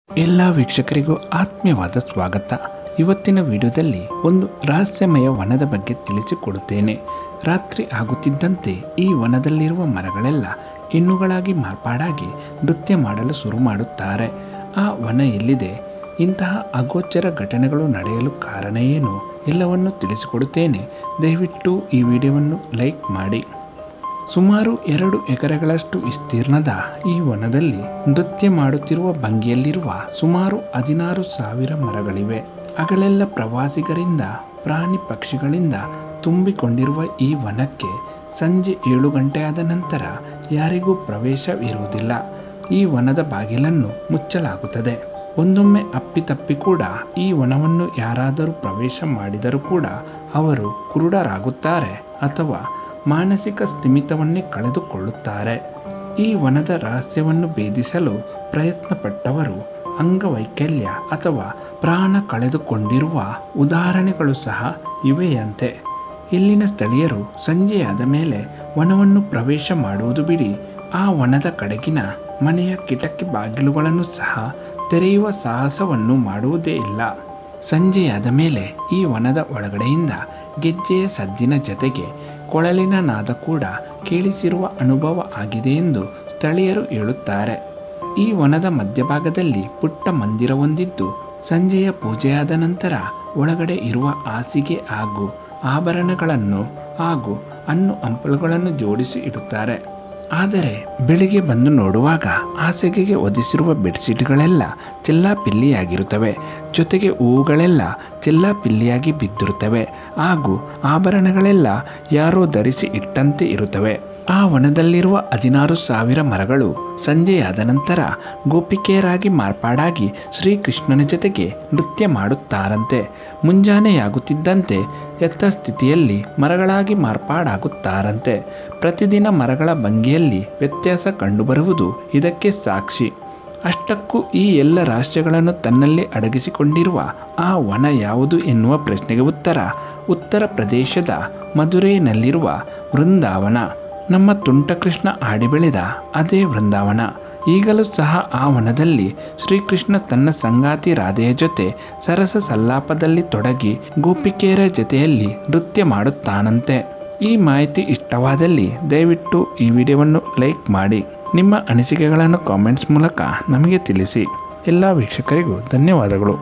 ಎಲ್ಲ ವೀಕ್ಷಕರಿಗೂ ಆತ್ಮೀಯವಾದ ಸ್ವಾಗತ. ಇವತ್ತಿನ ವಿಡಿಯೋದಲ್ಲಿ ಒಂದು ರಹಸ್ಯಮಯ ವನದ ಬಗ್ಗೆ ತಿಳಿಸಿಕೊಡುತ್ತೇನೆ. ರಾತ್ರಿ ಆಗುತ್ತಿದ್ದಂತೆ ಈ ವನದಲ್ಲಿರುವ ಮರಗಳೆಲ್ಲ ಹೆಣ್ಣುಗಳಾಗಿ ಮಾರ್ಪಾಡಾಗಿ ನೃತ್ಯ ಮಾಡಲು ಶುರು ಮಾಡುತ್ತಾರೆ. ಆ ವನ ಎಲ್ಲಿದೆ? ಇಂತಹ ಅಗೋಚರ ಘಟನೆಗಳು ನಡೆಯಲು ಕಾರಣ ಏನು? ಎಲ್ಲವನ್ನು ತಿಳಿಸಿಕೊಡುತ್ತೇನೆ. ದಯವಿಟ್ಟು ಈ ವಿಡಿಯೋವನ್ನು ಲೈಕ್ ಮಾಡಿ. ಸುಮಾರು 2 ಎಕರೆಗಳಷ್ಟು ವಿಸ್ತೀರ್ಣದ ಈ ವನದಲ್ಲಿ ನೃತ್ಯ ಮಾಡುತ್ತಿರುವ ಭಂಗಿಯಲ್ಲಿರುವ ಸುಮಾರು 16,000 ಮರಗಳಿವೆ. ಹಗಲೆಲ್ಲ ಪ್ರವಾಸಿಗರಿಂದ ಪ್ರಾಣಿ ಪಕ್ಷಿಗಳಿಂದ ತುಂಬಿಕೊಂಡಿರುವ ಈ ವನಕ್ಕೆ ಸಂಜೆ 7 ಗಂಟೆಯಾದ ನಂತರ ಯಾರಿಗೂ ಪ್ರವೇಶವಿರುವುದಿಲ್ಲ. ಈ ವನದ ಬಾಗಿಲನ್ನು ಮುಚ್ಚಲಾಗುತ್ತದೆ. ಒಂದೊಮ್ಮೆ ಅಪ್ಪಿತಪ್ಪಿ ಕೂಡ ಈ ವನವನ್ನು ಯಾರಾದರೂ ಪ್ರವೇಶ ಮಾಡಿದರೂ ಕೂಡ ಅವರು ಕುರುಡರಾಗುತ್ತಾರೆ ಅಥವಾ ಮಾನಸಿಕ ಸ್ಥಿಮಿತವನ್ನೇ ಕಳೆದುಕೊಳ್ಳುತ್ತಾರೆ. ಈ ವನದ ರಹಸ್ಯವನ್ನು ಭೇದಿಸಲು ಪ್ರಯತ್ನಪಟ್ಟವರು ಅಂಗವೈಕಲ್ಯ ಅಥವಾ ಪ್ರಾಣ ಕಳೆದುಕೊಂಡಿರುವ ಉದಾಹರಣೆಗಳು ಸಹ ಇವೆಯಂತೆ. ಇಲ್ಲಿನ ಸ್ಥಳೀಯರು ಸಂಜೆಯಾದ ಮೇಲೆ ವನವನ್ನು ಪ್ರವೇಶ ಮಾಡುವುದು ಬಿಡಿ, ಆ ವನದ ಕಡೆಗಿನ ಮನೆಯ ಕಿಟಕಿ ಬಾಗಿಲುಗಳನ್ನು ಸಹ ತೆರೆಯುವ ಸಾಹಸವನ್ನು ಮಾಡುವುದೇ ಇಲ್ಲ. ಸಂಜೆಯಾದ ಮೇಲೆ ಈ ವನದ ಒಳಗಡೆಯಿಂದ ಗೆಜ್ಜೆಯ ಸದ್ದಿನ ಜತೆಗೆ ಕೊಳಲಿನ ನಾದ ಕೂಡ ಕೇಳಿಸಿರುವ ಅನುಭವ ಆಗಿದೆ ಎಂದು ಸ್ಥಳೀಯರು ಹೇಳುತ್ತಾರೆ. ಈ ವನದ ಮಧ್ಯಭಾಗದಲ್ಲಿ ಪುಟ್ಟ ಮಂದಿರವೊಂದಿದ್ದು, ಸಂಜೆಯ ಪೂಜೆಯಾದ ನಂತರ ಒಳಗಡೆ ಇರುವ ಹಾಸಿಗೆ ಹಾಗೂ ಆಭರಣಗಳನ್ನು ಹಾಗೂ ಹಣ್ಣು ಹಂಪಲುಗಳನ್ನು ಜೋಡಿಸಿ ಇಡುತ್ತಾರೆ. ಆದರೆ ಬೆಳಿಗ್ಗೆ ಬಂದು ನೋಡುವಾಗ ಹಾಸಿಗೆಗೆ ಹೊದಿಸಿರುವ ಬೆಡ್ಶೀಟ್ಗಳೆಲ್ಲ ಚೆಲ್ಲಾಪಿಲ್ಲಿಯಾಗಿರುತ್ತವೆ. ಜೊತೆಗೆ ಹೂವುಗಳೆಲ್ಲ ಚೆಲ್ಲಾಪಿಲ್ಲಿಯಾಗಿ ಬಿದ್ದಿರುತ್ತವೆ ಹಾಗೂ ಆಭರಣಗಳೆಲ್ಲ ಯಾರೋ ಧರಿಸಿ ಇಟ್ಟಂತೆ ಇರುತ್ತವೆ. ಆ ವನದಲ್ಲಿರುವ 16,000 ಮರಗಳು ಸಂಜೆಯಾದ ನಂತರ ಗೋಪಿಕೆಯರಾಗಿ ಮಾರ್ಪಾಡಾಗಿ ಶ್ರೀಕೃಷ್ಣನ ಜೊತೆಗೆ ನೃತ್ಯ ಮಾಡುತ್ತಾರಂತೆ. ಮುಂಜಾನೆಯಾಗುತ್ತಿದ್ದಂತೆ ಎತ್ತ ಸ್ಥಿತಿಯಲ್ಲಿ ಮರಗಳಾಗಿ ಮಾರ್ಪಾಡಾಗುತ್ತಾರಂತೆ. ಪ್ರತಿದಿನ ಮರಗಳ ಭಂಗಿಯಲ್ಲಿ ವ್ಯತ್ಯಾಸ ಕಂಡುಬರುವುದು ಇದಕ್ಕೆ ಸಾಕ್ಷಿ. ಅಷ್ಟಕ್ಕೂ ಈ ಎಲ್ಲ ರಹಸ್ಯಗಳನ್ನು ತನ್ನಲ್ಲಿ ಅಡಗಿಸಿಕೊಂಡಿರುವ ಆ ವನ ಯಾವುದು ಎನ್ನುವ ಪ್ರಶ್ನೆಗೆ ಉತ್ತರ ಪ್ರದೇಶದ ಮಧುರೈನಲ್ಲಿರುವ ವೃಂದಾವನ. ನಮ್ಮ ತುಂಟಕೃಷ್ಣ ಆಡಿ ಬೆಳೆದ ಅದೇ ವೃಂದಾವನ. ಈಗಲೂ ಸಹ ಆ ವನದಲ್ಲಿ ಶ್ರೀಕೃಷ್ಣ ತನ್ನ ಸಂಗಾತಿ ರಾಧೆಯ ಜೊತೆ ಸರಸ ಸಲ್ಲಾಪದಲ್ಲಿ ತೊಡಗಿ ಗೋಪಿಕೆಯರ ಜೊತೆಯಲ್ಲಿ ನೃತ್ಯ ಮಾಡುತ್ತಾನಂತೆ. ಈ ಮಾಹಿತಿ ಇಷ್ಟವಾದಲ್ಲಿ ದಯವಿಟ್ಟು ಈ ವಿಡಿಯೋವನ್ನು ಲೈಕ್ ಮಾಡಿ. ನಿಮ್ಮ ಅನಿಸಿಕೆಗಳನ್ನು ಕಾಮೆಂಟ್ಸ್ ಮೂಲಕ ನಮಗೆ ತಿಳಿಸಿ. ಎಲ್ಲ ವೀಕ್ಷಕರಿಗೂ ಧನ್ಯವಾದಗಳು.